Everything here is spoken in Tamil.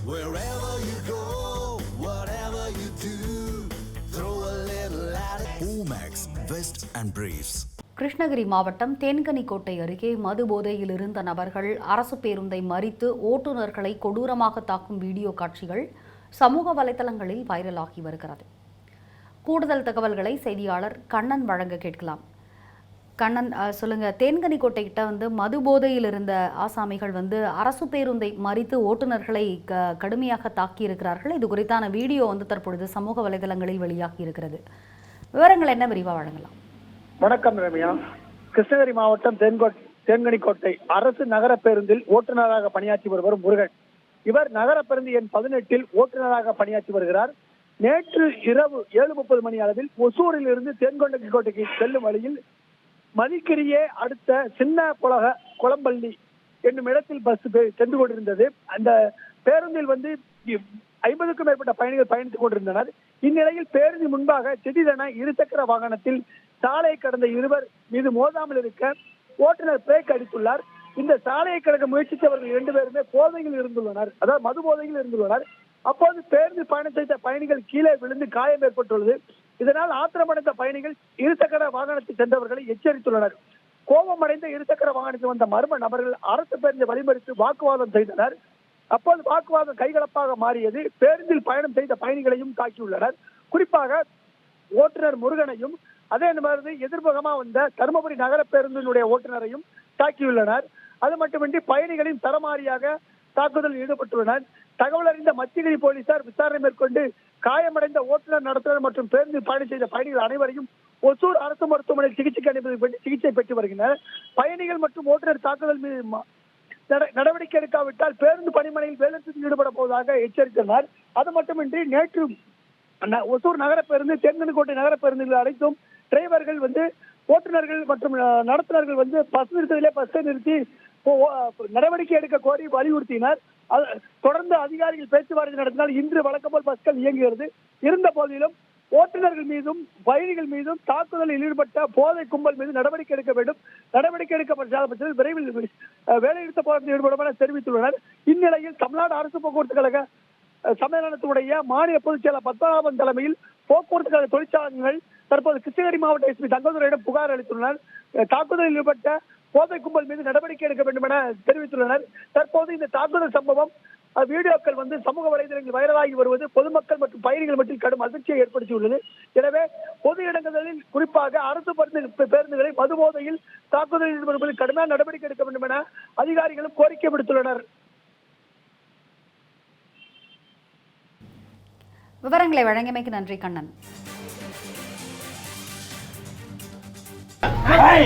Wherever you go, whatever you do, throw a little at it. Omax, Vest and Briefs. Krishnagiri மாவட்டம் தேன்கனிக்கோட்டை அருகே மது போதையில் இருந்த நபர்கள் அரசு பேருந்தை மறித்து ஓட்டுநர்களை கொடூரமாக தாக்கும் வீடியோ காட்சிகள் சமூக வலைதளங்களில் வைரலாகி வருகிறது. கூடுதல் தகவல்களை செய்தியாளர் கண்ணன் வழங்க கேட்கலாம். கண்ணன், சொல்லுங்க. தேன்கனிக்கோட்டை கிட்ட மது போதையில் இருந்த ஆசாமிகள் அரசு பேருந்தை மறித்து ஓட்டுநர்களை கடுமையாக தாக்கி இருக்கிறார்கள். இது குறித்தான வீடியோ தற்பொழுது சமூக வலைதளங்களில் வெளியாகி இருக்கிறது. விவரங்கள் என்ன, விரிவாக வழங்கலாம்? வணக்கம் ரம்யா. கிருஷ்ணகிரி மாவட்டம் தேன்கனிக்கோட்டை அரசு நகர பேருந்தில் ஓட்டுநராக பணியாற்றி வருவர் முருகன். இவர் நகர பேருந்து எண் 18 ஓட்டுநராக பணியாற்றி வருகிறார். நேற்று இரவு 7:30 மணி அளவில் ஒசூரில் இருந்து தேன்கனிக்கோட்டைக்கு செல்லும் வழியில் மதிக்கிரியே அடுத்த சின்ன குளம்பள்ளி என்னும் இடத்தில் பஸ் சென்று கொண்டிருந்தது. அந்த பேருந்தில் 50க்கும் மேற்பட்ட பயணிகள் பயணித்துக் கொண்டிருந்தனர். இந்நிலையில் பேருந்து முன்பாக திடீரென இருசக்கர வாகனத்தில் சாலை கடந்த இருவர் மீது மோதாமல் இருக்க ஓட்டுநர் பிரேக் அடித்துள்ளார். இந்த சாலையை கடக்க முயற்சித்தவர்கள் 2 பேருமே போதையில் இருந்துள்ளனர், அதாவது மது போதையில் இருந்துள்ளனர். அப்போது பேருந்து பயணம் செய்த பயணிகள் கீழே விழுந்து காயம் ஏற்பட்டுள்ளது. இதனால் ஆத்திரமடைந்த பயணிகள் இருசக்கர வாகனத்தில் சென்றவர்களை எச்சரித்துள்ளனர். கோபமடைந்த இருசக்கர வாகனத்தில் வந்த மர்ம நபர்கள் அரசு பேருந்தை வழிமறித்து வாக்குவாதம் செய்தனர். அப்போது வாக்குவாதம் கைகலப்பாக மாறியது. பேருந்தில் பயணம் செய்த பயணிகளையும் தாக்கியுள்ளனர். குறிப்பாக ஓட்டுநர் முருகனையும் அதே மாதிரி எதிர்முகமா வந்த தருமபுரி நகர பேருந்தினுடைய ஓட்டுநரையும் தாக்கியுள்ளனர். அது மட்டுமின்றி பயணிகளின் தரமாரியாக தாக்குதலில் ஈடுபட்டுள்ளனர். தகவல் அறிந்த மத்திகிரி போலீசார் விசாரணை மேற்கொண்டு காயமடைந்த ஓட்டுநர், நடத்துனர் மற்றும் பேருந்தில் பயணம் செய்த பயணிகள் அனைவரையும் ஒசூர் அரசு மருத்துவமனையில் சிகிச்சை பெற்று வருகின்றனர். பயணிகள் மற்றும் ஓட்டுநர் தாக்குதல் மீது நடவடிக்கை எடுக்காவிட்டால் பேருந்து பணிமனையில் வேலைத்தில் ஈடுபட போவதாக எச்சரித்தனர். அது மட்டுமின்றி நேற்று ஒசூர் நகர பேருந்து, தேன்கனிக்கோட்டை நகர பேருந்துகள் அனைத்தும் டிரைவர்கள் ஓட்டுநர்கள் மற்றும் நடத்துனர்கள் பஸ் நிறுத்தத்திலே பஸ்ஸை நிறுத்தி நடவடிக்கை எடுக்க கோரி வலியுறுத்தினர். தொடர்ந்து அதிகாரிகள் பேச்சுவார்த்தை நடத்தினால் இன்று வழக்கம் போல் பஸ்கள் இயங்குகிறது. இருந்த போதிலும் ஓட்டுநர்கள் மீதும் பயணிகள் மீதும் தாக்குதலில் ஈடுபட்ட போதை கும்பல் மீது நடவடிக்கை எடுக்க வேண்டும். நடவடிக்கை எடுக்கப்பட்ட பட்சத்தில் விரைவில் வேலைநிறுத்த போராட்டத்தில் ஈடுபடும் என தெரிவித்துள்ளனர். இந்நிலையில் தமிழ்நாடு அரசு போக்குவரத்து கழக சம்மேளனத்துடைய மாநில பொதுச் செயலர் பத்மநாபன் தலைமையில் போக்குவரத்து கழக தொழிற்சாலைகள் தற்போது கிருஷ்ணகிரி மாவட்ட எஸ்பி தங்கதுரையிடம் புகார் அளித்துள்ளனர். தாக்குதலில் ஈடுபட்ட போதை கும்பல் மீது நடவடிக்கை எடுக்க வேண்டும் என தெரிவித்துள்ளனர். தற்போது இந்த தாக்குதல் சம்பவம் வீடியோக்கள் சமூக வலைதளங்களில் வைரலாகி வருவது பொதுமக்கள் மற்றும் பயணிகள் மத்தியில் கடும் அதிர்ச்சியை ஏற்படுத்தியுள்ளது. எனவே பொது இடங்களில் குறிப்பாக அரசு பேருந்துகளை மது போதையில் தாக்குதலில் ஈடுபடுவதில் கடுமையான நடவடிக்கை எடுக்க வேண்டும் என அதிகாரிகளும் கோரிக்கை விடுத்துள்ளனர். விவரங்களை வழங்கியமைக்கு நன்றி கண்ணன். Hey!